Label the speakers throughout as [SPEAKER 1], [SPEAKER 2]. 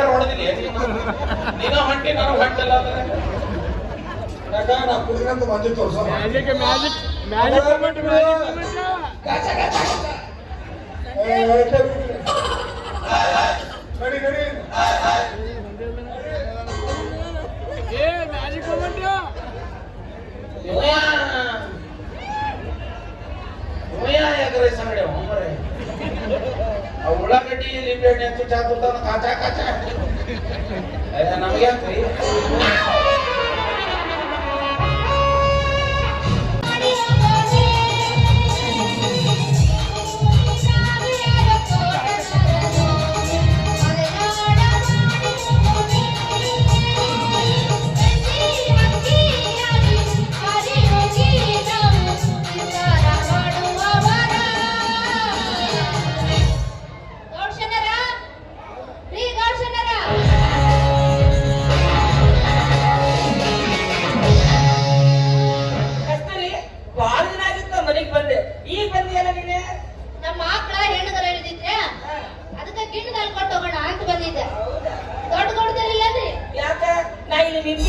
[SPEAKER 1] ಯಾಕಡೆ ಹೊಡೆದಿಲ್ಲ ನೀನು ಹೊಂಟಿ ನಾನು ಹೊಂಟಲ್ಲ ಯಾಕ ನಾ ಕುಡಿದಂತ ಮಂದಿ ತೋರ್ಸೋ ಮ್ಯಾಜಿಕ್ ಮ್ಯಾಜಿಕ್ ಮ್ಯಾಜಿಕ್ ಕಮೆಂಟ್ ಗಾಚ ಗಾಚ ನಡಿ ನಡಿ ಏ ಮ್ಯಾಜಿಕ್ ಕಮೆಂಟ್ ಯಾಕ್ರೆ ಸಂಗಡಿ ಮರೆ ಆ ಉಳ್ಳಾಗಡ್ಡಿ ಲಿಂಬೆ ಹಣ್ಣು ಹೆಚ್ಚು ಚಾ ತುರ್ತಾನ ಕಾಚಾ ಕಾಚಾ ನಮಗೆ ಅಂತ್ರಿ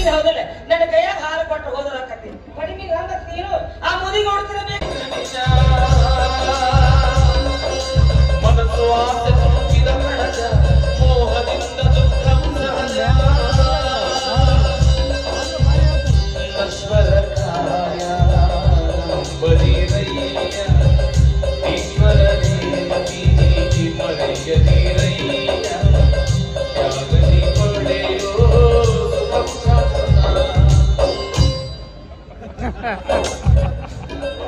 [SPEAKER 2] ಹೌದಲ್ಲ ನನ್ನ ಕೈಯಾಗ ಹಾಲು ಕೊಟ್ಟು ಹೋದ್ರ ಆಕತಿ ಕಡಿಮೆ ಹಂಗತ್ ನೀರು ಆ ಮುದಿಗೆ ಹೊಡ್ತಿರಬೇಕು ಮನಸ್ಸು ಆಸೆ ತುಂಬಿದ ಕಣಜ ಮೋಹದಿಂದ ದುಃಖಂ ಸಹಜ ನಶ್ವರ ಕಾಯ ಬರೀರಯ್ಯ ಈಶ್ವರ ದೇವಿ ಮರೆಯದಿರಯ್ಯ ಯಾಗದಿ ಪಡೆಯೋ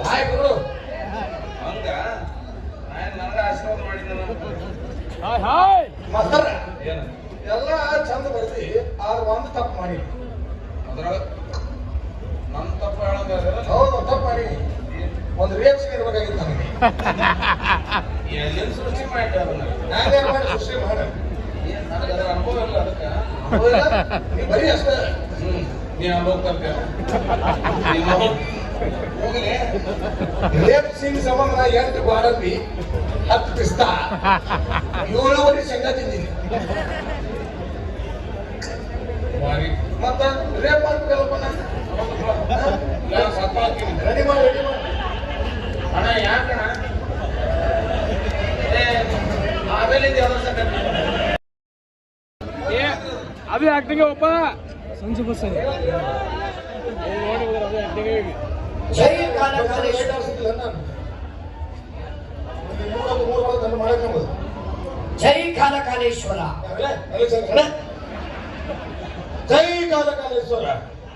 [SPEAKER 2] ಹಾಯ್ ಗುರು ಹಂಗ ನನಗ ಆಶೀರ್ವಾದ ಮಾಡಿದ ಹಾಯ್ ಹಾಯ್ ಮಾಸ್ತರ ಎಲ್ಲ ಚಂದ ಬರ್ತಿ ಆದ್ರೆ ಒಂದು ತಪ್ಪು ಮಾಡಿ ಅದ್ರಾಗ ನನ್ನ ತಪ್ಪು ಹೇಳೋದಾದ್ರೆ ಹೌದು ತಪ್ಪು ಮಾಡಿ ಒಂದು ರಿಯಾಕ್ಷನ್ ಇರ್ಬೇಕಾಗಿತ್ತು ನನಗೆ ಎಲ್ಲಿಂದ ಸೃಷ್ಟಿ ಮಾಡಿ ನಾನೇನು ಮಾಡಿ ಸೃಷ್ಟಿ ಮಾಡ ನನಗೆ ಅದರ ಅನುಭವ ಇಲ್ಲ ಅದಕ್ಕೆ ಬರೀ ಅಷ್ಟೇ ನೀನು ಅನುಭವ ತರ್ಕ ಹೋಗಲಿ ರೇಪ್ ಸಿಂಗ್ ಸಂಬಂಧ 8 ಬಾಡಂಬಿ 10 ಪಿಸ್ತಾ 7 ಶೇಂಗಾ ತಿಂದಿನಿ ಮತ್ತ ರೇಪ್ ಮಾಡ್ಬೇಕಲ್ಲಪ್ಪ ರೆಡಿ ಮಾಡಿ ಅಣ್ಣ ಯಾಕಣ್ಣ ಆಮೇಲೆ ಅದೇ ಆಕ್ಟಿಂಗ್ ಒಪ್ಪ ಸಂಜೆ ಬಸ್
[SPEAKER 3] ಜೈ ಕಾಲಕಾಲೇಶ್ವರ
[SPEAKER 1] ಜೈ ಕಾಲಕಾಲೇಶ್ವರ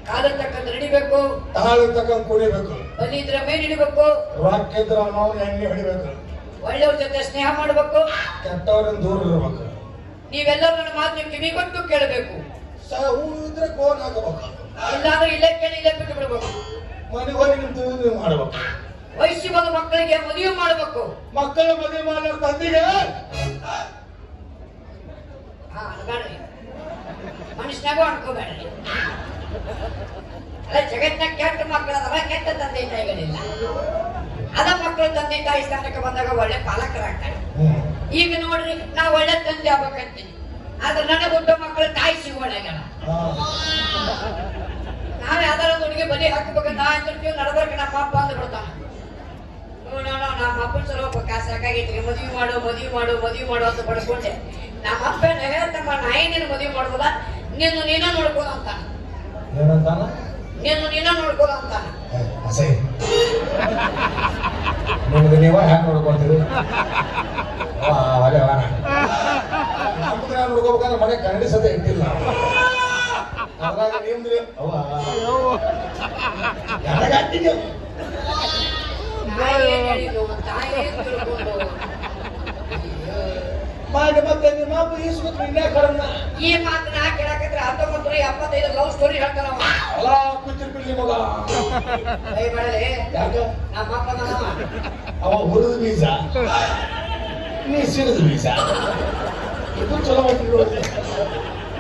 [SPEAKER 3] ಕಾಲ ತಕ್ಕಂತ ನಡಿಬೇಕು
[SPEAKER 1] ತಾಳ ತಕ್ಕಂತ ಕುಡಿಬೇಕು
[SPEAKER 3] ಬನ್ನಿದ್ರ ಮೇಲೆ ಹಿಡಿಬೇಕು
[SPEAKER 1] ರಾಕಿದ್ರ ನಾವು ಎಣ್ಣೆ ಹೊಡಿಬೇಕು
[SPEAKER 3] ಒಳ್ಳೆಯವ್ರ ಜೊತೆ ಸ್ನೇಹ ಮಾಡಬೇಕು
[SPEAKER 1] ಕೆಟ್ಟವ್ರನ್ನ ದೂರ ಇರಬೇಕು
[SPEAKER 3] ನೀವೆಲ್ಲರೂ ನನ್ನ ಮಾತು ಕಿವಿಗೊಟ್ಟು ಕೇಳಬೇಕು
[SPEAKER 1] ಹೂ ಇದ್ರೆ ಕೋನ್ ಹಾಕಬೇಕು
[SPEAKER 3] ಇಲ್ಲಾಂದ್ರೆ ಇಲ್ಲೇ ಕೇಳಿ ಇಲ್ಲೇ ಬಿಟ್ಟು ಬಿಡಬೇಕು
[SPEAKER 1] ಮನೆಗೆ ಹೋಗಿ ನಿಮ್ ತಿಳಿದು ಮಾಡಬೇಕು
[SPEAKER 3] ವಯಸ್ಸಿ ಬಂದ ಮಕ್ಕಳಿಗೆ ಮದುವೆ ಮಾಡಬೇಕು
[SPEAKER 1] ಮಕ್ಕಳ ಮದುವೆ ಮಾಡೋ ತಂದೆಗೆ
[SPEAKER 3] ಅನ್ಬೇಡ್ರಿ ಮನುಷ್ಯನಾಗೂ ಅನ್ಕೋಬೇಡ್ರಿ ಅಲ್ಲ ಜಗತ್ತಿನಾಗ ಕೆಟ್ಟ ಮಕ್ಕಳು ಅದಾವ ಕೆಟ್ಟ ತಂದೆ ತಾಯಿಗಳಿಲ್ಲ ಅದ ಮಕ್ಕಳು ತಂದೆ ತಾಯಿ ಸ್ಥಾನಕ್ಕೆ ಬಂದಾಗ ಒಳ್ಳೆ ಪಾಲಕರಾಗ್ತಾರೆ ಈಗ ನೋಡ್ರಿ ನಾವು ಒಳ್ಳೆ ತಂದೆ ಆಗ್ಬೇಕಂತೀನಿ ಆದ್ರೆ ನನಗೆ ಹುಟ್ಟೋ ಮಕ್ಕಳು ತಾಯಿ ಸಿಗೋಣಗಳ ನಾವ್ ಯಾವ್ದಾರ ಹುಡುಗಿ ಬಲಿ ಹಾಕಬೇಕಂತ ನಾ ಅಂತಿರ್ತೀವಿ ನಡ್ಬರ್ಕ ನಮ್ಮ ಅಪ್ಪ ಅಂದ್ ಬಿಡ್ತಾನ ನಮ್ಮ ಅಪ್ಪನ ಸ್ವಲ್ಪ ಕಾಸು ಸಾಕಾಗೈತಿ ಮದುವೆ ಮಾಡು ಅಂತ ಪಡ್ಕೊಂಡೆ ನಮ್ಮ ಅಪ್ಪ ಹೇಳ್ತಮ್ಮ ನಾಯಿ ನೀನು ಮದುವೆ ಮಾಡ್ಬೋದ ನೀನ ನೋಡ್ಬೋದ ಅಂತಾನ ನೀನ ನೋಡ್ಬೋದ ಅಂತಾನ
[SPEAKER 1] ನಿಮ್ಗೆ ನೀವ ಹ್ಯಾಂಗ ನೋಡ್ಕೊಂತೀವಿ ನೋಡ್ಕೋಬೇಕಂದ್ರೆ ಮನೆ ಕನ್ನಡಿ ಸತ ಇಟ್ಟಿಲ್ಲ ಅದ್ರಾಗ ನಿಮ್ದು ಮಾಡಿ ಮತ್ತೆ ನಿಮ್ಮ ಅಪ್ಪ ಈಸ್ಬೇಕು ಇನ್ನೇ ಕಡನ್ನ
[SPEAKER 3] ಈ ಮಾತು ನಾ ಕೇಳಾಕತ್ರ 1975 ಲವ್ ಸ್ಟೋರಿ ಹೇಳ್ತಾನ
[SPEAKER 1] ಅಲ್ಲ ಕುಚ್ಚಿರ್ಪಿಡ್ಲಿ ಮಗ ಯಾಕ
[SPEAKER 3] ನಮ್ಮ ಅಪ್ಪ
[SPEAKER 1] ಅವ ಹುರಿದ ಬೀಜ ನೀ ಸಿಡಿದ ಬೀಜ ಇದು ಚಲೋ ಮಾಡ್ತಿದ್ರು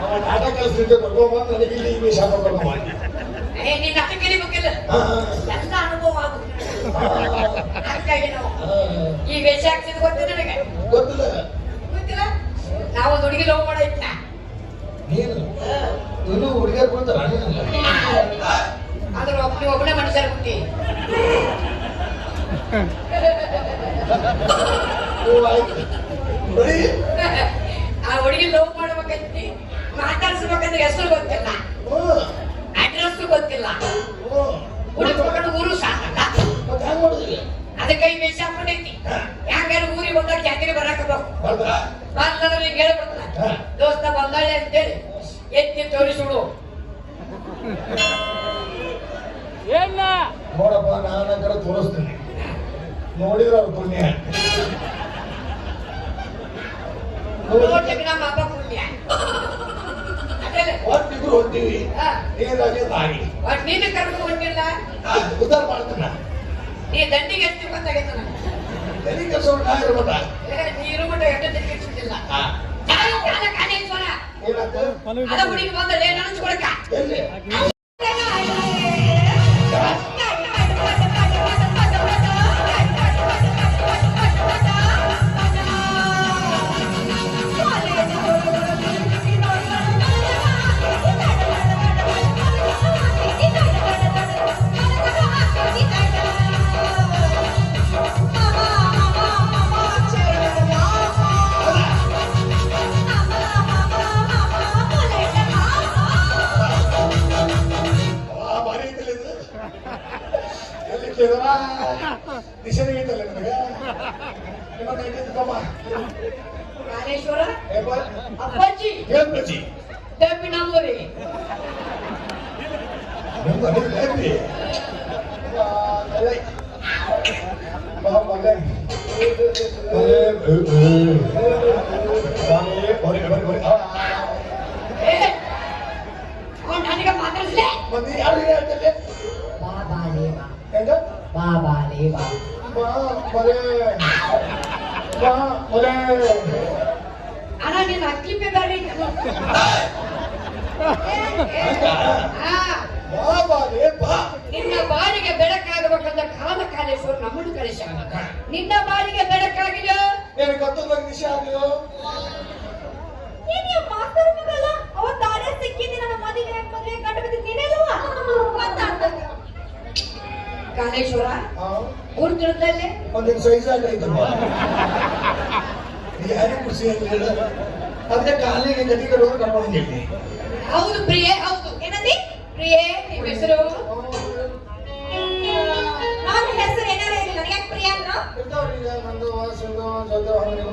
[SPEAKER 1] ಅವ ನಾಟ ಕಲಿಸಿದ್ದೆ ಬರ್ಕೊಂಬಂದು ನನಗೆ ಇಲ್ಲಿ ಇಂಗ್ಲೀಷ್ ಹಾಕೊಂಡು ಮಾಡಿ
[SPEAKER 3] ನೀನ್ ನಾಟ ಕಲಿಬೇಕಿಲ್ಲ ಎಲ್ಲ ಅನುಭವ ಆಗುತ್ತೆ ಈ ವೇಷ ಹಾಕ್ಸಿದ್ ಗೊತ್ತಿಲ್ಲ ನನಗೆ
[SPEAKER 1] ಗೊತ್ತಿಲ್ಲ
[SPEAKER 3] ನಾವು ಹುಡುಗಿ ಲವ್ ಮಾಡೈತ್ನ
[SPEAKER 1] ಎಲ್ಲೂ ಹುಡುಗಿಯರು ಕೊಡ್ತಾರ
[SPEAKER 3] ಆದ್ರೆ ಒಬ್ಬನೇ ಮನುಷ್ಯರು ಹುಟ್ಟಿ ಆ ಹುಡುಗಿ ಲವ್ ಮಾಡ್ಬೇಕಂತಿ ಮಾತಾಡ್ಸ್ಬೇಕಂದ್ರೆ ಹೆಸರು ಗೊತ್ತಿಲ್ಲ, ಅಡ್ರೆಸ್ ಗೊತ್ತಿಲ್ಲ, ಹುಡುಕ್ಬೇಕಂದ್ರೆ ಊರು ಸಾಕಲ್ಲ. ಅದಕ್ಕೆ ಈ ವೇಷ ಹಾಕೊಂಡೈತಿ. ಯಾಕಂದ್ರೆ ಊರಿಗೆ ಬಂದಾಗ ಜಾತ್ರೆ ಬರಾಕ ಬಂದ್ರೆ ನೀನ್ ಹೇಳ್ಬಿಡ್ತಾನ, ದೋಸ್ತ ಬಂದಾಳೆ ಅಂತೇಳಿ ಎತ್ತಿ ತೋರಿಸುಡು.
[SPEAKER 1] ನೋಡಪ್ಪ, ನಾನು ಕಡೆ ತೋರಿಸ್ತೀನಿ, ನೋಡಿದ್ರೆ ಅವ್ರ ಪುಣ್ಯ.
[SPEAKER 3] ನೋಡ್ಲಿಕ್ಕೆ ನಮ್ಮ ಅಪ್ಪ ಪುಣ್ಯ.
[SPEAKER 1] ಒಟ್ಟಿಬ್ರು ಹೊಂಟೀವಿ, ನೀರಾಗಿ ತಾಯಿ
[SPEAKER 3] ಒಟ್ಟು ನೀನು ಕರ್ಕೊಂಡು ಹೊಂಟಿಲ್ಲ,
[SPEAKER 1] ಉದ್ದಾರ ಮಾಡ್ತಾನ.
[SPEAKER 3] ನೀ ದಂಡಿಗೆ ಎಷ್ಟು ಬಂದಾಗೈತ
[SPEAKER 1] ಎಲ್ಲಿ ಕೆಲಸ ಇರ್ಬೋದ
[SPEAKER 3] ನೀರು ಮಟ್ಟ ಎಡ್ಡ ತೆಗಿಸಿಲ್ಲ. ಅದ ಹುಡುಗಿ ಬಂದ್ರೆ ಏನ್ ಅನಿಸ್ಕೊಳಕ
[SPEAKER 1] ಎಲ್ಲಿ ದಿಶೆಗೈತಲ್ಲ ನನಗೆ
[SPEAKER 3] ಕಾಲೇಶ್ವರ ಅಪ್ಪಾಜಿ
[SPEAKER 1] ಹೇಳ್ಬಿ
[SPEAKER 3] ದೇವಿ ನಮ್ಮೂರಿ ನನಗೆ ಮಾತಾಡಿಸ್ಲೆ
[SPEAKER 1] ಮತ್ತೆ ಯಾರು ಹೇಳ್ತದೆ
[SPEAKER 3] ಬಾಬಾ ದೇವ
[SPEAKER 1] ಹೆಂಗ
[SPEAKER 3] ಬಾಬಾ ದೇವ ಅಣ್ಣ ನೀನು ಅಕ್ಲಿಪೆ ಬೇರೆ ನಿನ್ನ ಬಾಳಿಗೆ ಬೆಳಕಾಗಬೇಕಂದ ಕಾಲ ಕಾಲೇಶ್ವರ ನಮ್ಮನ್ನು ಕಳಿಸ ನಿನ್ನ ಬಾಳಿಗೆ ಬೆಳಕಾಗಿಲ್ಲ
[SPEAKER 1] ದಿಶೆ ಆಗಿಲ್ಲ
[SPEAKER 3] ಕಾಲೇಶ್ವರ ಊರ್ ತಿರುತ್ತಲ್ಲೇ
[SPEAKER 1] ಒಂದಿನ ಸೈಜ್ ಆಗೈತಪ್ಪ ಯಾರೇ ಖುಷಿ ಅಂತ ಹೇಳ ಅದಕ್ಕೆ ಕಾಲಿಗೆ ಗದಿ ಕಡುವರು ಕರ್ಕೊಂಡಿದ್ದೀನಿ.
[SPEAKER 3] ಹೌದು ಪ್ರಿಯೆ, ಹೌದು. ಏನಂದಿ ಪ್ರಿಯೆ? ನಿಮ್ಮ ಹೆಸರು? ನನ್ನ ಹೆಸರು ಏನಾರ ಇಲ್ಲ, ನನಗೆ ಯಾಕೆ ಪ್ರಿಯ ಅಂದ್ರು?
[SPEAKER 1] ಇರ್ತಾವ್ರಿ, ಈಗ ನಂದು ವಾಸಿಂದು ಜೊತೆ ಹಂಗೆ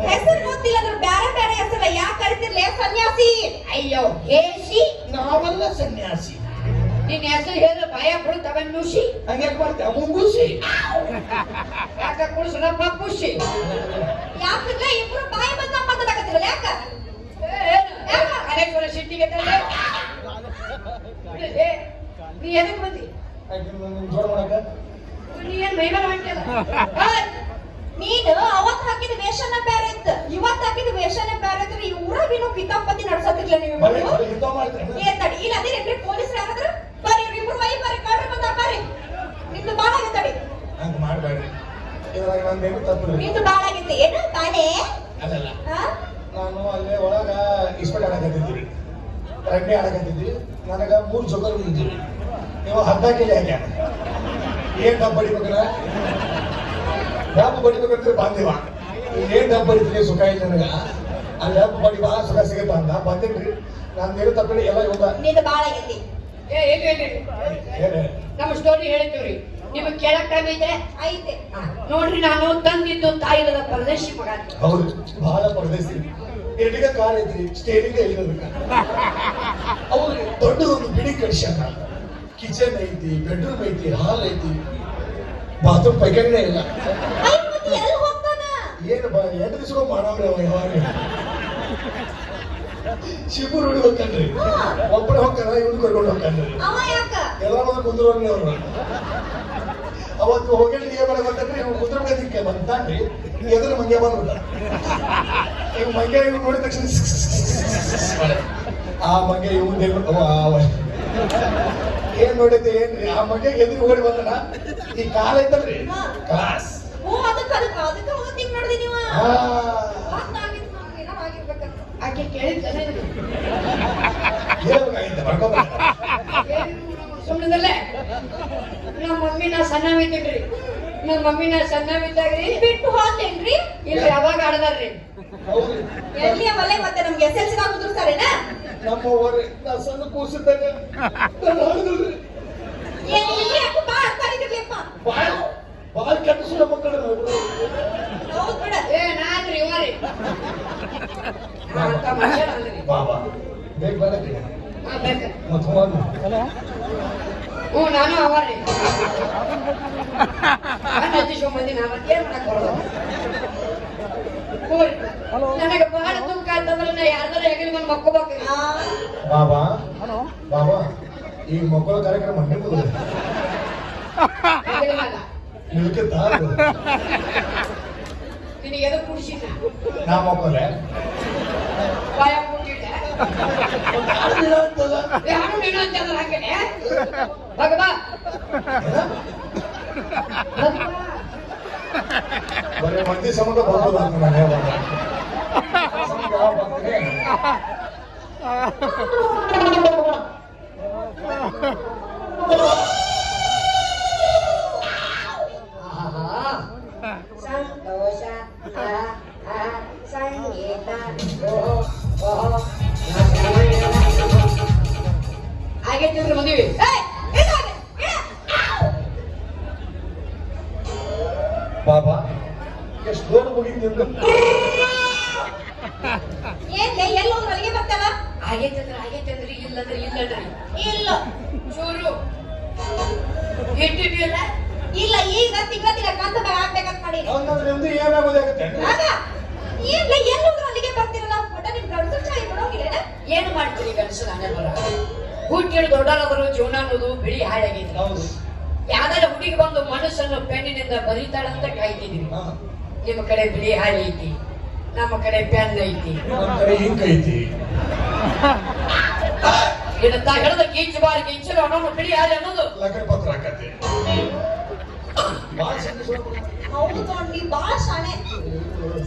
[SPEAKER 3] ಹೆಸರು ಗೊತ್ತಿಲ್ಲ ಅಂದ್ರೆ ಬೇರೆ ಬೇರೆ ಹೆಸರ ಯಾಕೆ ಕರಿತಿರ್ಲೇ ಸನ್ಯಾಸಿ? ಅಯ್ಯೋ ಹೇಸಿ,
[SPEAKER 1] ನಾವೆಲ್ಲ ಸನ್ಯಾಸಿ.
[SPEAKER 3] ನಿನ್ನ ಹೆಸರು ಹೇಳಿದ್ರೆ ಭಯ ಬಿಡ್ತವೆ ನುಷಿ.
[SPEAKER 1] ಹಂಗೆ ಮಾಡ್ತೇವೆ ಮುಂಗುಸಿ
[SPEAKER 3] ಯಾಕ ಕುಡಿಸಲ ಪಪ್ಪುಷಿ? ಯಾಕಂದ್ರ ಇಬ್ರು ಬಾಯಿ ಬಂದ ಮಾತಾಡಕತ್ತಿರಲ್ಲ ಯಾಕ? ಅನೇಕ ಸಿಟ್ಟಿಗೆ ನೀ ಎದಕ್ ಬಂದಿ?
[SPEAKER 1] ಜೋಡ ಮಾಡಕ
[SPEAKER 3] ನೀ ಏನ್ ಮೈಮೇಲೆ ಹೊಂಟಿಲ್ಲ? ನೀನು ಅವತ್ ಹಾಕಿದ ವೇಷನ ಬೇರೆ ಇತ್ತು, ಇವತ್ ಹಾಕಿದ ವೇಷನ ಬೇರೆ ಇದ್ರೆ ಈ ಊರಾಗಿನೂ ಕಿತಾಪತಿ ನಡ್ಸತ್ತಿರ್ಲ ನೀವು. ಏನ್ ತಡಿ ಇಲ್ಲ ಅದೇನ್ರಿ ಪೊಲೀಸರು ಯಾರಾದ್ರು ಬರ್ರಿ ಇಬ್ರು ವೈ ಬರ್ರಿ ಕಾಡ್ರಿ ಬಂದ ಬರ್ರಿ. ನಿಂದು ಬಾಳ ಆಗತ್ತಡಿ,
[SPEAKER 1] ಹಂಗ ಮಾಡ್ಬೇಡ್ರಿ. ಇದ್ರಾಗ ನಂದೇನು ತಪ್ಪಿಲ್ಲ.
[SPEAKER 3] ನಿಂದು ಬಾಳ ಆಗೈತಿ ಏನು ತಾನೇ?
[SPEAKER 1] ಅಲ್ಲಲ್ಲ, ನಾನು ಅಲ್ಲೇ ಒಳಗ ಇಸ್ಪೆಟ್ ಆಡಕತ್ತಿದ್ವಿ, ರಂಡಿ ಆಡಕತ್ತಿದ್ವಿ. ನನಗ 3 ಜೋಕರ್ ಇದ್ವಿ. ನೀವು 14 ಹಾಕ್ಯಾನ. ಏನ್ ಡಬ್ಬ ಬಡಿಬೇಕಲ್ಲ, ಡಬ್ಬ ಬಡಿಬೇಕಂದ್ರೆ ಬಾಂಧಿವ. ಏನ್ ಡಬ್ಬ ಬಡಿತೀನಿ ಸುಖ ಇಲ್ಲ ನನಗ. ಅಲ್ಲಿ ಡಬ್ಬ ಬಡಿ ಬಾ ಸುಖ ಸಿಗತ್ತ ಅಂತ ಬಂದಿನ್ರಿ. ನಂದೇನು ತಪ್ಪಿಲ್ಲ, ಎಲ್ಲ ಇವಾಗ
[SPEAKER 3] ನಿಂದು ಬಾಳ ಆಗೈತಿ. ನಮ್ಮ ಸ್ಟೋರಿ ಹೇಳಿದ್ವಿ, ನಿಮಗೆ ಕೇಳಕ್ ಟೈಮ್ ಐತೆ? ಐತೆ ನೋಡ್ರಿ. ನಾನು ತಂದಿದ್ದು ತಾಯಿದ ಪರದೇಶಿ ಮಗ.
[SPEAKER 1] ಹೌದು, ಬಹಳ ಪರದೇಶಿ. ಎಡಿಗ ಕಾರ್ ಐತ್ರಿ, ಸ್ಟೇರಿಂಗ್ ಇಲ್ಲದ. ಅವ್ರು ದೊಡ್ಡದೊಂದು ಬಿಡಿ ಕಳಿಸ್ಯಾನ. ಕಿಚನ್ ಐತಿ, ಬೆಡ್ರೂಮ್ ಐತಿ, ಹಾಲ್ ಐತಿ, ಬಾತ್ರೂಮ್ ಪೈಖಾನೆ ಇಲ್ಲ. ಏನು 8 ದಿವಸ ಮಾಡೋರು ಯಾವಾಗ ಶಿವಪುರ ಹುಡುಗ ಹೋಗ್ತಾನ್ರಿ, ಒಬ್ಬನೇ ಹೋಗ್ತಾನ, ಇವ್ನು ಕರ್ಕೊಂಡು ಹೋಗ್ತಾನ್ರಿ. ಎಲ್ಲರೂ ಕುಂದ್ರೋರ್ಲಿ ಅವ್ರು. ಅವತ್ತು ಹೋಗಿ ಏನ್ ಮಾಡಬೇಕಂದ್ರೆ ಇವ್ ಕುದ್ರ ಬೇದಿಕ್ಕೆ ಬಂತಾನ್ರಿ, ಎದುರು ಮಂಗೆ ಬಂದ್ಬಿಟ್ಟ. ಇವ್ ಮಂಗೆ ಇವ್ ನೋಡಿದ ತಕ್ಷಣ ಆ ಮಂಗೆ ಇವ್ ಏನ್ ನೋಡೈತೆ ಏನ್ರಿ, ಆ ಮಂಗೆ ಎದುರು ಓಡಿ ಬಂದನ. ಈ ಕಾಲ ಐತಲ್ರಿ ಕ್ಲಾಸ್,
[SPEAKER 3] ನಾ ಸಣ್ಣವಿದ್ದೀನ್ರಿ ನಮ್ಮ ಮಮ್ಮಿ ನಾ ಸಣ್ಣವಿದ್ದಾಗ್ರಿ
[SPEAKER 4] ಬಿಟ್ಟು ಹೋಗ್ತೇನ್ರಿ
[SPEAKER 3] ಇಲ್ಲಿ ಯಾವಾಗ ಆಡದಾರ್ರಿ
[SPEAKER 1] ಹೌದ್ರಿ
[SPEAKER 4] ಎಲ್ಲಿ ಮಲೆ ಮತ್ತೆ ನಮ್ಗೆ SLC ದಾಗ ಕುದುರ್ತಾರೇನ
[SPEAKER 1] ನಮ್ಮ ಊರಿ ನಾ ಸಣ್ಣ ಕೂಸಿದ್ದಾಗ ನಾನು ಹಾಡಿದ್ರಿ
[SPEAKER 4] ಏನ್ ಇಲ್ಲಿ ಯಾಕೆ ಬಾ ಅಂತಾರಿದ್ರಲಿಪ್ಪ
[SPEAKER 1] ಬಾಳ ಕೆಟ್ಟ ಸುಳ್ಳು ಮಕ್ಕಳು
[SPEAKER 4] ಹೌದ್ ಬಿಡ
[SPEAKER 3] ಏ ನಾನ್ರಿ ಇವರಿ ಅಂತ ಮನುಷ್ಯ ಅಲ್ರಿ
[SPEAKER 1] ಬಾಬಾ ಬೇಗ ಬರಕ್ಕೆ
[SPEAKER 3] ಬೇಕ
[SPEAKER 1] ಮತ್ತೆ
[SPEAKER 3] ಹ್ಞೂ ನಾನು ಅವರಿ ಮಂದಿ ನಾ ಮತ್ತೇನ್ ಮಾಡಕ್ ಬರೋದು ನನಗೆ ಬಹಳ ತೂಕ ಆಯ್ತಂದ್ರೆ ನಾ ಯಾರ್ದಾರ ಹೆಗಲಿ ಬಂದು ಮಕ್ಕೋಬೇಕು
[SPEAKER 1] ಬಾಬಾ ಬಾಬಾ ಈ ಮಕ್ಕಳ ಕಾರ್ಯಕ್ರಮ ನಿಮ್ಮದು ನಿಲ್ಕತ್ತ
[SPEAKER 3] ನಿನಗೆ ಎದು ಕುಡಿಸಿದ್ದ
[SPEAKER 1] ನಾ ಮಕ್ಕಳೇ
[SPEAKER 3] ಬಾಯ ಮುಟ್ಟಿದ್ದೆ ಯಾರು ನೀನು ಅಂತಂದ್ರೆ ಹಾಕೇನೆ ಭಗವಾ
[SPEAKER 1] ಬರೀ ಮಂದಿ ಸಂಬಂಧ ಬರ್ಬೋದು ಅಂತ ನಾನು ಹೇಳುವಾಗ
[SPEAKER 3] ಸಂತೋಷ ಸಂಗೀತ ಆಗೈತಿಲ್ರಿ ಮದುವೆ
[SPEAKER 1] ಬಾಬಾ ಎಷ್ಟು ದೊಡ್ಡ ಮುಗಿತಿಂದ
[SPEAKER 4] ಏನ್ಲೆ ಎಲ್ಲಿ ಹೋದ್ರು ಅಲ್ಲಿಗೆ ಬರ್ತಾವ
[SPEAKER 3] ಆಗೈತಂದ್ರಿ ಇಲ್ಲಂದ್ರಿ
[SPEAKER 4] ಇಲ್ಲ
[SPEAKER 3] ಚೂರು ಇಟ್ಟಿದೆಯಲ್ಲ
[SPEAKER 4] ಇಲ್ಲ ಈಗ ತಿಂಗಳ ಕಾಂತ ಆಗ್ಬೇಕಂತ ಮಾಡೀನಿ
[SPEAKER 1] ಹಂಗಂದ್ರೆ ನಿಮ್ದು ಏನಾಗೋದಾಗತ್ತೆ
[SPEAKER 4] ಆಗ ಏನ್ಲೆ ಎಲ್ಲಿ ಹೋದ್ರು ಅಲ್ಲಿಗೆ ಬರ್ತಿರಲ್ಲ ಒಟ್ಟ ನಿಮ್ ಗಂಡಸರು ಚಾಯ್ ಬಿಡೋಗಿಲ್ಲ
[SPEAKER 3] ಏನು ಮಾಡ್ತೀರಿ ಗಂಡಸು ನಾನೇ ಬರ ಹುಟ್ಟಿನ ದೊಡ್ಡರವರು ಜೀವನ ಅನ್ನೋದು ಬಿಳಿ ಹಾಳಾಗೈತಿ
[SPEAKER 1] ಹೌದು
[SPEAKER 3] ಯಾವ್ದಾರ ಹುಡುಗಿ ಬಂದು ಮನಸ್ಸನ್ನು ಪೆನ್ನಿನಿಂದ ಬರೀತಾಳಂತ ಕಾಯ್ತಿದೀವಿ
[SPEAKER 1] ಹಾ.
[SPEAKER 3] ನಿಮ್ಮ ಕಡೆ ಬಿಳಿ ಹಾಳಿ ಐತಿ ನಮ್ಮ ಕಡೆ ಪೆನ್ ಐತಿ
[SPEAKER 1] ನಮ್ಮ ಕಡೆ ಹಿಂಗ್ ಐತಿ
[SPEAKER 3] ಇದನ್ನ ಹಿಡಿದ ಕಿಂಚಲು ಅನ್ನೋದು ಬಿಳಿ ಹಾಳಿ ಅನ್ನೋದು
[SPEAKER 1] ಲಗ್ನ ಪತ್ರ ಹಾಕತ್ತೆ ಭಾಳ ಸಂತೋಷ.
[SPEAKER 4] ಹೌದು ನೋಡಿ ಬಾಳ ಶಾಣೆ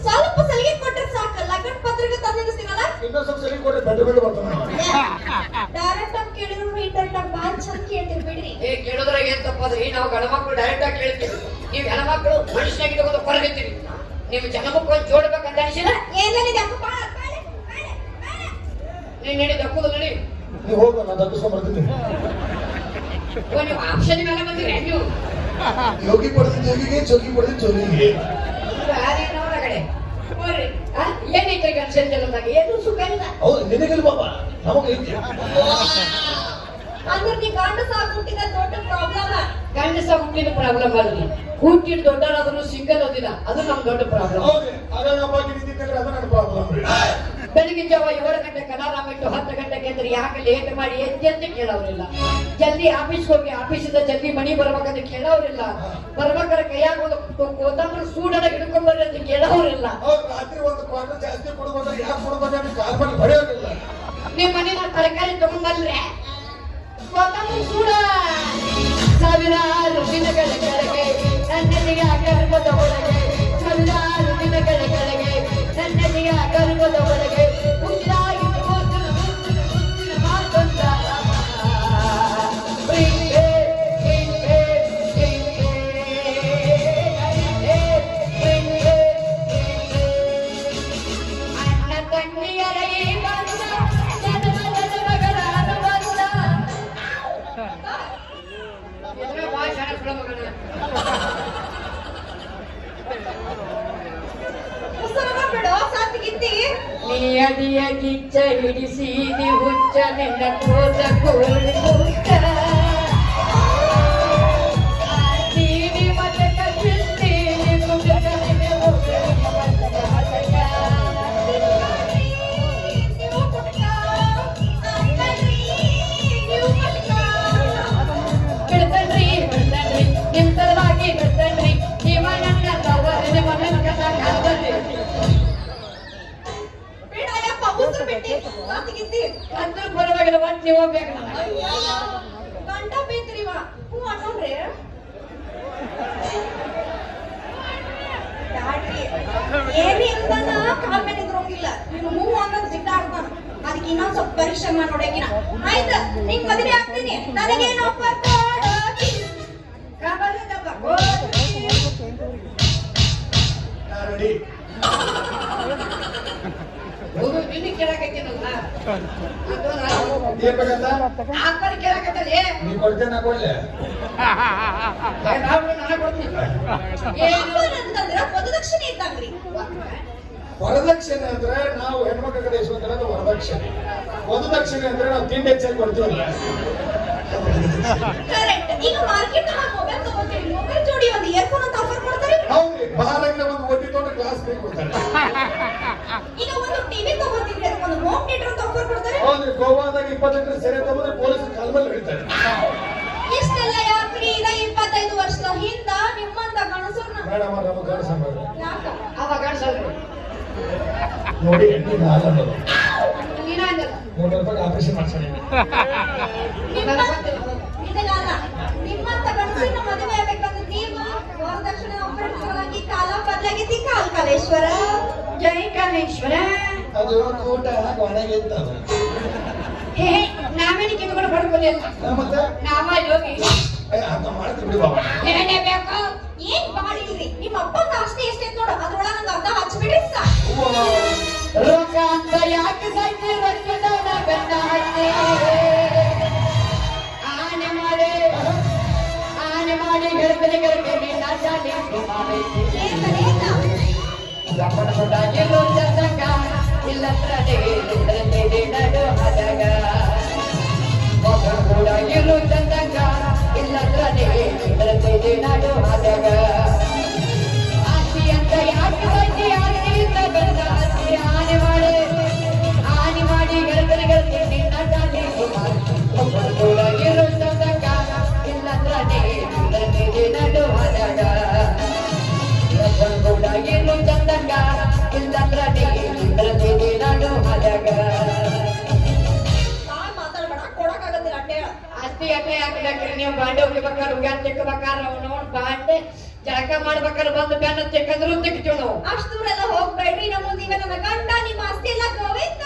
[SPEAKER 4] ಸ್ವಲ್ಪ ಸಲಿಗೆ ಕೊಟ್ರೆ ಸಾಕ ಲಗ್ನ ಪತ್ರಿಕೆ ತಂದಿಸ್ತೀನಲ್ಲ
[SPEAKER 1] ಇನ್ನೊಂದ್ ಸ್ವಲ್ಪ ಸರಿ ಕೊಟ್ರೆ ಬೆಟ್ಟ ಬರ್ತಾನೆ
[SPEAKER 4] ಡೈರೆಕ್ಟ್ ಆಗಿ ಕೇಳಿದ್ರು ಇಂಟರ್ನೆಟ್ ಆಗಿ ಬಾಳ ಚಂದ ಕೇಳ್ತೀರಿ ಬಿಡ್ರಿ
[SPEAKER 3] ಏ ಕೇಳೋದ್ರಾಗ ಏನ್ ತಪ್ಪದ್ರಿ ನಾವು ಗಣಮಕ್ಳು ಡೈರೆಕ್ಟ್ ಆಗಿ ಕೇಳ್ತೀವಿ ನೀವು ಹೆಣ್ಮಕ್ಳು ಮನುಷ್ಯನಾಗಿ ತಗೊಂಡು ಕೊರಗಿರ್ತೀವಿ ನಿಮ್ ಜನಮಕ್ಕಳು ಜೋಡ್ಬೇಕಂತ ಅನಿಸಿಲ್ಲ
[SPEAKER 4] ಏನಿದೆ ಅಪ್ಪ
[SPEAKER 3] ನೀನ್ ನಡಿ ದಕ್ಕುದು ನಡಿ
[SPEAKER 1] ನೀವು ಹೋಗು ನಾನು ತಪ್ಪಿಸ್ಕೊಂಡ್ ಬರ್ತೀನಿ
[SPEAKER 3] ನೀವು ಆಪ್ಷನ್ ಮೇಲೆ ಬಂದಿರಿ ನೀವು
[SPEAKER 1] ಯೋಗಿ ಪಡೆದ ಯೋಗಿಗೆ ಜೋಗಿ ಪಡೆದ ಜೋಗಿಗೆ
[SPEAKER 3] ಯಾರೇನವ್ರ ಕಡೆ ಹೋಗ್ರಿ ಏನೈತ್ರಿ ಗಂಡಸನ್ ಜಗದಾಗ ಏನು ಸುಖ ಇಲ್ಲ
[SPEAKER 1] ಹೌದು ನಿನಗಿಲ್ಲ ಬಾಬಾ ನಮಗೈತಿ
[SPEAKER 4] ಅಂದ್ರೆ ನೀ ಗಂಡ ಸಾಕುಟ್ಟಿದ ದೊಡ್ಡ ಪ್ರಾಬ್ಲಮ್
[SPEAKER 3] ಗಂಡಸ ಹುಟ್ಟಿದ ಪ್ರಾಬ್ಲಮ್ ಅಲ್ರಿ ಹುಟ್ಟಿದ ದೊಡ್ಡರಾದ್ರೂ ಸಿಂಗಲ್ ಓದಿಲ್ಲ ಅದು ನಮ್ ದೊಡ್ಡ ಪ್ರಾಬ್ಲಮ್
[SPEAKER 1] ಹೌದು ಅದ ನಮ್ಮ ಬಗ್ಗೆ ನಿಂತಿದ್ರೆ ಅದು ನನ್ನ ಪ್ರಾಬ್ಲಮ್ ರೀ
[SPEAKER 3] ಬೆಳಗಿನ ಜಾವ 7 ಗಂಟೆ ಕಲಾರಾಮ ಇಟ್ಟು 10 ಗಂಟೆಗೆ ಅಂದ್ರೆ ಯಾಕೆ ಲೇಟ್ ಮಾಡಿ ಎದ್ದೆ ಕೇಳೋರಿಲ್ಲ ಜಲ್ದಿ ಆಫೀಸ್ ಹೋಗಿ ಆಫೀಸಿಂದ ಜಲ್ದಿ ಮನಿ ಬರ್ಬೇಕಂತ ಕೇಳೋರಿಲ್ಲ ಬರ್ಬೇಕಾದ್ರೆ ಕೈಯಾಗ ಒಂದು ಕೋತಂಬರಿ ಸೂಡನ ಹಿಡ್ಕೊಂಡ್ಬರ್ರಿ ಅಂತ ಕೇಳೋರಿಲ್ಲ
[SPEAKER 1] ಹೌದು ರಾತ್ರಿ ಒಂದು ಕ್ವಾರ್ಟರ್ ಜಾಸ್ತಿ ಕೊಡ್ಬೋದ್ರೆ ಯಾಕೆ ಕೊಡ್ಬೋದ್ರೆ ಅಂತ ಕಾಲ್ ಮಾಡಿ ಬರೆಯೋದಿಲ್ಲ
[SPEAKER 3] ನಿಮ್ ಮನೆನ ತರಕಾರಿ ತಗೊಂಡ್ಬರ್ರೆ ಕೋತಂಬರಿ ಸೂಡ ಸಾವಿರಾರು ದಿನಗಳ ಕೆಳಗೆ ನನ್ನೆಲ್ಲಿಗೆ ಗರ್ಭದ ಒಳಗೆ ಸಾವಿರಾರು ದಿನಗಳ ಕೆಳಗೆ ನನ್ನೆಲ್ಲಿಗೆ ಗರ್ಭದ ಒಳಗೆ ಹುಟ್ಟಿದಾಗಿ ಮಾತೊಂದ ಅಣ್ಣ ತಂಗಿಯರೇ ಬಂದ ಜನಮನದ ಮಗನಾದ ಬಂದ ಎದುರ ಭಾಷಣ ಸುಳ ಮಗನ
[SPEAKER 4] ಬಿಡೋ ಸಾತ್ಗಿತ್ತಿ
[SPEAKER 3] ನಿಯದಿಯ ಕಿಚ್ಚ ಹಿಡಿಸಿದಿ ಹುಚ್ಚ ನಿನ್ನ ಕೋದ ಕೋಳಿ ಹುಚ್ಚ ನೀಡಿ ಮತಕ ಬಿಟ್ಟಿ ಕುಟುಕನಿಗೆ ಹೋಗಲಿ ಮತಕ ಮತಕ
[SPEAKER 4] ನೀವು ಪುಟ್ಟ ಅಂಕಲ್ರಿ ನೀವು ಪುಟ್ಟ
[SPEAKER 3] ಬಿಡ್ತನ್ರಿ ನಿಮ್ ಸಲುವಾಗಿ ಬಿಡ್ತನ್ರಿ ನೀವ ನನ್ನ ತವರಿ ನಿಮ್ಮ ನನ್ನ ಕಾಲದಲ್ಲಿ
[SPEAKER 4] ಬಿಡಯಪ್ಪ ಉಸಿರು ಬಿಟ್ಟಿ ಸಾತ್ಗಿತ್ತಿ
[SPEAKER 3] ಅದ್ರ ಪರವಾಗಿಲ್ಲ ಒಟ್ಟು ನೀವು ಬೇಕು ನನಗೆ
[SPEAKER 4] ಅಯ್ಯೋ ಗಂಡ ಬೇಕ್ರಿವ ಹ್ಞೂ ಅನ್ನೋನ್ರಿ ದಾಡ್ರಿ ಏನಿ ಅಂದನ ಕಾಲ್ ಮೇಲೆ ಇದ್ರೋಂಗಿಲ್ಲ ನೀನು ಹ್ಞೂ ಅನ್ನೋದು ಜಿಡ್ಡ ಆಗ್ತಾನ ಅದಕ್ಕೆ ಇನ್ನೊಂದ್ ಸ್ವಲ್ಪ ಪರೀಕ್ಷೆ ಮಾಡಿ ನೋಡಕಿನ ಆಯ್ತು ನಿಂಗ್ ಮದುವೆ ಆಗ್ತೀನಿ ನನಗೇನು ಆಫರ್
[SPEAKER 1] ನಾನು ರೆಡಿ.
[SPEAKER 3] ನಿನ್ನ ಕೇಳಕತ್ತೀನಲ್ಲ
[SPEAKER 1] ಏನ್ ಬೇಕಂತ
[SPEAKER 3] ಆತ್ಮನ ಕೇಳಕತ್ತಲ್ಲಿ
[SPEAKER 1] ನೀ ಕೊಡ್ತೇನೆ ನಾ ಕೊಡ್ಲೆ
[SPEAKER 3] ನಾನು ಕೊಡ್ತೀನಿ ಏನು
[SPEAKER 4] ಅಂತಂದ್ರ ವರದಕ್ಷಿಣೆ ಇದ್ದಂಗ್ರಿ.
[SPEAKER 1] ವರದಕ್ಷಿಣೆ ಅಂದ್ರೆ ನಾವು ಹೆಣ್ಮಕ್ಳ ಕಡೆ ಇಸ್ಕೊಂತಾರೆ ವರದಕ್ಷಿಣೆ. ವಧುದಕ್ಷಿಣೆ ಅಂದ್ರೆ ನಾವು ತಿಂಡಿ ಹೆಚ್ಚಾಗಿ ಕೊಡ್ತೀವಲ್ಲ.
[SPEAKER 4] ಕರೆಕ್ಟ್. ಈಗ ಮಾರ್ಕೆಟ್ ಮೊಬೈಲ್ ತಗೋತೀವಿ, ಮೊಬೈಲ್ ಜೋಡಿ ಒಂದು ಇಯರ್ಫೋನ್ ಅಂತ ಆಫರ್ ಕೊಡ್ತಾರೆ.
[SPEAKER 1] ಹೌದ್ರಿ, ಬಾರಂಗ ಒಂದು ಒಟ್ಟಿ ತೊಗೊಂಡು ಕ್ಲಾಸ್ ಬೇಕು ಕೊಡ್ತಾರೆ.
[SPEAKER 4] ಈಗ ಒಂದು ಟಿವಿ ತಗೋತೀವಿ, ಅದಕ್ಕೆ ಒಂದು ಹೋಮ್ ಥಿಯೇಟರ್ ಅಂತ ಆಫರ್ ಕೊಡ್ತಾರೆ.
[SPEAKER 1] ಹೌದ್ರಿ, ಗೋವಾದಾಗ 20 ಲೀಟರ್ ಸೆರೆ ತಗೊಂಡ್ರೆ ಪೊಲೀಸರು ಕಾಲ್ಮೇಲೆ ಹಿಡಿತಾರೆ.
[SPEAKER 4] ಇಷ್ಟೆಲ್ಲ ಯಾಕ್ರಿ? ಈಗ 25 ವರ್ಷದ ಹಿಂದ ನಿಮ್ಮಂತ ಗಣಸರ್ನ
[SPEAKER 1] ಮೇಡಮ್ ಅವ್ರು ನಮಗೆ ಕಾಣಿಸ್ಬಾರ್ದು
[SPEAKER 4] ಯಾಕ?
[SPEAKER 3] ಅವಾಗ ಕಾಣಿಸಲ್ರಿ
[SPEAKER 1] ನೋಡಿ ಹೆಣ್ಣಿನ ಹಾಲನ್ನು
[SPEAKER 3] ನೀನಾಗಲ್ಲ
[SPEAKER 1] 300 ರೂಪಾಯಿ ಆಪರೇಷನ್ ಮಾಡ್ಸೋಣ.
[SPEAKER 4] ನಿನಗಲ್ಲ, ನಿಮ್ಮಂತ ಗಣಸರ್ನ ಮದುವೆ ಆಗ್ಬೇಕಂದ್ರೆ ನೀವು ವರದಕ್ಷಿಣೆ ಆಫರ್ ಸಲುವಾಗಿ ಕಾಲ ಬದಲಾಗಿದ್ದಿ. ಕಾಲೇಶ್ವರ,
[SPEAKER 3] ಜೈ ಕಾಲೇಶ್ವರ.
[SPEAKER 1] ಅದು ಕೂಟ ಕೊನೆಗೆ ಇರ್ತದೆ.
[SPEAKER 3] ಹೇ ನಾವೇನು ಕಿತ್ಕೊಂಡು ಪಡ್ಕೊಳ್ಳಿಲ್ಲ,
[SPEAKER 1] ಮತ್ತೆ
[SPEAKER 3] ನಾವ ಯೋಗಿ
[SPEAKER 1] ಅಂತ ಮಾಡ್ತೀವಿ ಬಿಡಿ ಬಾಬಾ.
[SPEAKER 3] ಏನೇ ಬೇಕು
[SPEAKER 4] ಏನ್ ಬಾಳಿಲ್ರಿ. ನಿಮ್ಮ ಅಪ್ಪನ ಆಸ್ತಿ ಎಷ್ಟೈತ್ ನೋಡು, ಅದ್ರೊಳಗ ನಂಗೆ ಅರ್ಧ ಹಚ್ಬಿಡ್ರಿ ಸಾಕು.
[SPEAKER 3] ರೊಕ್ಕ ಅಂತ ಯಾಕೆ ಸಾಯ್ತಿ? ರೊಕ್ಕದವನ ಬೆನ್ನ ಹತ್ತಿ ಆನೆ ಮಾಡಿ ಗೆಳತನಿಗೆ ನಾಚಾಲಿ ಗಮನ ಕೊಟ್ಟಾಗಿರೋ ಚಂದಂಗ ಇಲ್ಲತ್ರ ನಡು ಹದಗ ಮಗನ ಕೂಡ ಇರು ಚಂದಂಗ ಇಲ್ಲತ್ರ ನಡು ಹದಗ ಆಸ್ತಿ ಅಂತ ಯಾಕೆ ಸಾಯ್ತಿ? ಆಸ್ತಿಯಿಂದ ಬಂದ ಆಸ್ತಿ ಆನೆ ಮಾಡಿ ಗೆಳತನಿಗೆ ನಾಚಾಲಿ ಮಗನ ಕೂಡ ಇರು ಚಂದಂಗ ಇಲ್ಲತ್ರ ನಡು ಹದಗ ಕೂಡ ಏನು ಚಂದಂಗ ಇಲ್ಲಂದ್ರ ನಾಡು ಹದಗ
[SPEAKER 4] ಬಾಳ್ ಮಾತಾಡ್ಬೇಡ, ಕೊಡಕ್ಕಾಗತ್ತಿಲ್ಲ ಅಟ್ಟೆ.
[SPEAKER 3] ಆಸ್ತಿ ಅಟ್ಟೆ ಹಾಕ್ಬೇಕ್ರಿ ನೀವು. ಬಾಂಡೆ ಹೋಗ್ಬೇಕಾದ್ರೆ ಉಗ್ಯಾನ ತಿಕ್ಕಬೇಕಾರ ಅವನವನ್ ಬಾಂಡೆ ಜಳಕ ಮಾಡ್ಬೇಕಾದ್ರೆ ಬಂದು ಬೆನ್ನ ತಿಕ್ಕಂದ್ರು ತಿಕ್ತೀವಿ ನಾವು.
[SPEAKER 4] ಅಷ್ಟು ದೂರ ಎಲ್ಲ ಹೋಗ್ಬೇಡ್ರಿ. ನಮ್ಮ ಮುಂದೆ ನನ್ನ ಗಂಡ ನಿಮ್ಮ ಆಸ್ತಿ ಎಲ್ಲ ಗೋವಿಂದ.